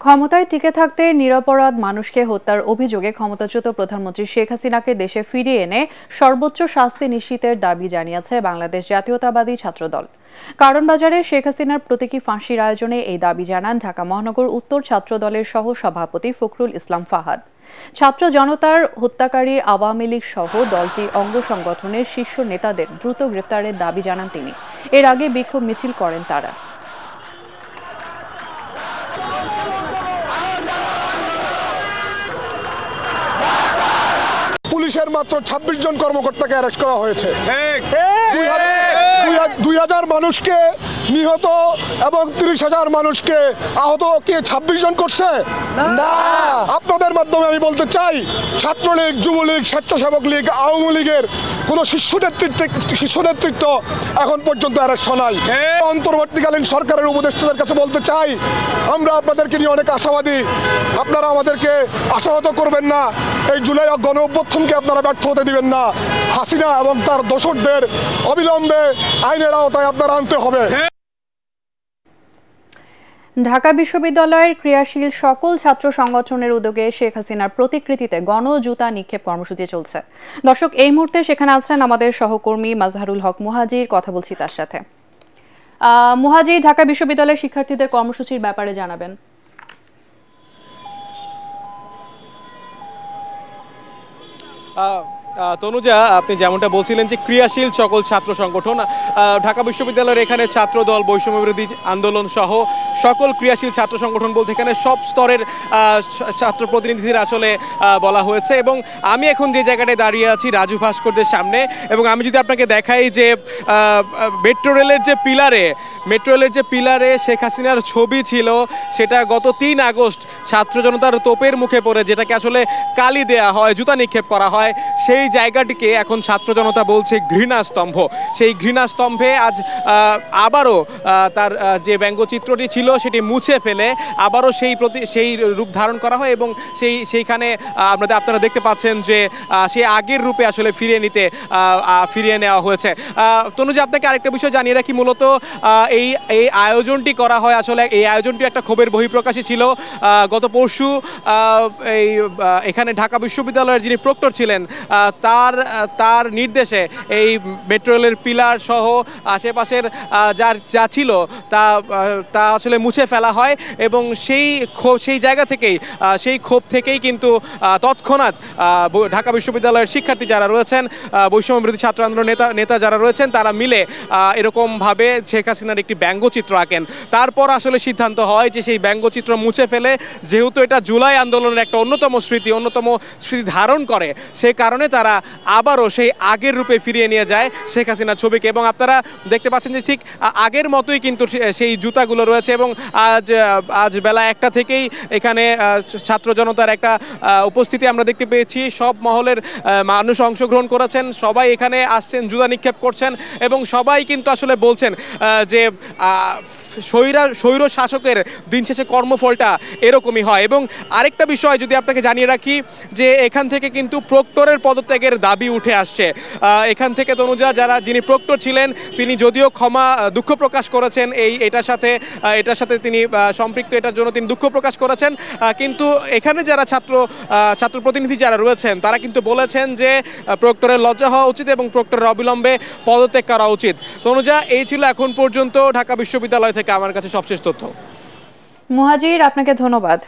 ক্ষমতায় টিকে থাকতে নিরপরাধ মানুষকে হত্যার অভিযোগে ক্ষমতাচ্যুত প্রধানমন্ত্রী শেখ হাসিনাকে দেশে ফিরিয়ে এনে সর্বোচ্চ শাস্তি নিশ্চিতের দাবি জানিয়েছে বাংলাদেশ জাতীয়তাবাদী ছাত্রদল। কারণ বাজারে শেখ হাসিনার প্রতীকী ফাঁসির আয়োজনে এই দাবি জানান ঢাকা মহানগর উত্তর ছাত্রদলের সহ সভাপতি ফখরুল ইসলাম ফাহাদ। ছাত্র জনতার হত্যাকারী আওয়ামী লীগ সহ দলটির অঙ্গ সংগঠনের শীর্ষ নেতাদের দ্রুত গ্রেফতারের দাবি জানান তিনি। এর আগে বিক্ষোভ মিছিল করেন তারা। পুলিশের মাত্র ২৬ জন কর্মকর্তাকে অ্যারেস্ট করা হয়েছে। ২,০০০ মানুষকে নিহত এবং ৩০,০০০ মানুষকে আহত কি ২৬ জন করছে না। আপনাদের মাধ্যমে আমি বলতে চাই, ছাত্রলীগ, যুবলীগ, স্বেচ্ছাসেবক লীগ, আওয়ামী লীগের কোনো শীর্ষ নেতৃত্ব এখন পর্যন্ত অ্যারেস্ট নাই। অন্তর্বর্তীকালীন সরকারের উপদেষ্টাদের কাছে বলতে চাই, আমরা আপনাদেরকে নিয়ে অনেক আশাবাদী। আপনারা আমাদেরকে আশাহত করবেন না। এই জুলাই গণ অভ্যুত্থানকে আপনারা ব্যর্থ হতে দিবেন না। হাসিনা এবং তার দোসরদের অবিলম্বে আইনের আওতায় আপনারা আনতে হবে। ঢাকা বিশ্ববিদ্যালয়ের ক্রিয়াশীল সকল ছাত্র সংগঠনের উদ্যোগে শেখ হাসিনার প্রতিকৃতিতে গণজুতা নিক্ষেপ কর্মসূচি চলছে। দর্শক, এই মুহূর্তে সেখানে আছেন আমাদের সহকর্মী মাজহারুল হক মুহাজির। কথা বলছি তার সাথে। মুহাজির, ঢাকা বিশ্ববিদ্যালয়ের শিক্ষার্থীদের কর্মসূচির ব্যাপারে জানাবেন। তনুজা, আপনি যেমনটা বলছিলেন যে ক্রিয়াশীল সকল ছাত্র সংগঠন, ঢাকা বিশ্ববিদ্যালয়ের এখানে ছাত্র দল, বৈষম্যবিরোধী আন্দোলন সহ সকল ক্রিয়াশীল ছাত্র সংগঠন বলতে এখানে সব স্তরের ছাত্র প্রতিনিধিদের আসলে বলা হয়েছে। এবং আমি এখন যে জায়গাটায় দাঁড়িয়ে আছি রাজু ভাস্কর্যের সামনে, এবং আমি যদি আপনাকে দেখাই যে মেট্রো রেলের যে পিলারে শেখ হাসিনার ছবি ছিল, সেটা গত ৩ আগস্ট ছাত্র জনতার তোপের মুখে পড়ে যেটাকে আসলে কালি দেয়া হয়, জুতা নিক্ষেপ করা হয়, সেই জায়গাটিকে এখন ছাত্র জনতা বলছে ঘৃণাস্তম্ভ। সেই ঘৃণাস্তম্ভে আজ আবারও তার যে ব্যঙ্গচিত্রটি ছিল সেটি মুছে ফেলে আবারও সেই রূপ ধারণ করা হয়, এবং সেইখানে আপনারা দেখতে পাচ্ছেন যে সেই আগের রূপে আসলে ফিরিয়ে নেওয়া হয়েছে। তনুজা, আপনাকে আরেকটা বিষয় জানিয়ে রাখি, মূলত এই আয়োজনটি করা হয়, আসলে এই আয়োজনটি একটা ক্ষোভের বহিঃপ্রকাশই ছিল। গত পরশু এখানে ঢাকা বিশ্ববিদ্যালয়ের যিনি প্রক্টর ছিলেন তার নির্দেশে এই মেট্রো রেলের পিলার সহ আশেপাশের যা ছিল তা আসলে মুছে ফেলা হয়, এবং সেই জায়গা থেকেই সেই ক্ষোভ থেকেই কিন্তু তৎক্ষণাৎ ঢাকা বিশ্ববিদ্যালয়ের শিক্ষার্থী যারা রয়েছেন, বৈষম্যবিরোধী ছাত্র আন্দোলন নেতা যারা রয়েছেন, তারা মিলে এরকমভাবে শেখ হাসিনার একটি ব্যঙ্গচিত্র আঁকেন। তারপর আসলে সিদ্ধান্ত হয় যে সেই ব্যঙ্গচিত্র মুছে ফেলে, যেহেতু এটা জুলাই আন্দোলনের একটা অন্যতম স্মৃতি ধারণ করে, সে কারণে তারা আবারও সেই আগের রূপে ফিরিয়ে নিয়ে যায় শেখ হাসিনার ছবিকে। এবং আপনারা দেখতে পাচ্ছেন যে ঠিক আগের মতোই কিন্তু সেই জুতাগুলো রয়েছে, এবং আজ বেলা 1টা থেকেই এখানে ছাত্র জনতার একটা উপস্থিতি আমরা দেখতে পেয়েছি। সব মহলের মানুষ অংশগ্রহণ করেছেন, সবাই এখানে আসছেন, জুতা নিক্ষেপ করছেন, এবং সবাই কিন্তু আসলে বলছেন যে স্বৈর শাসকের দিন শেষে কর্মফলটা এরকমই হয়। এবং আরেকটা বিষয় যদি আপনাকে জানিয়ে রাখি, যে এখান থেকে কিন্তু প্রক্টরের পদত্যাগের দাবি উঠে আসছে। এখান থেকে তনুজা, যিনি প্রক্টর ছিলেন, তিনি যদিও দুঃখ প্রকাশ করেছেন এটার সাথে তিনি সম্পৃক্ত, এটার জন্য তিনি দুঃখ প্রকাশ করেছেন, কিন্তু এখানে যারা ছাত্র প্রতিনিধি যারা রয়েছেন তারা কিন্তু বলেছেন যে প্রক্টরের লজ্জা হওয়া উচিত এবং প্রক্টরের অবিলম্বে পদত্যাগ করা উচিত। তনুজা, এই ছিল এখন পর্যন্ত ঢাকা বিশ্ববিদ্যালয় থেকে আমার কাছে সবশেষ তথ্য। মুহাজির, আপনাকে ধন্যবাদ।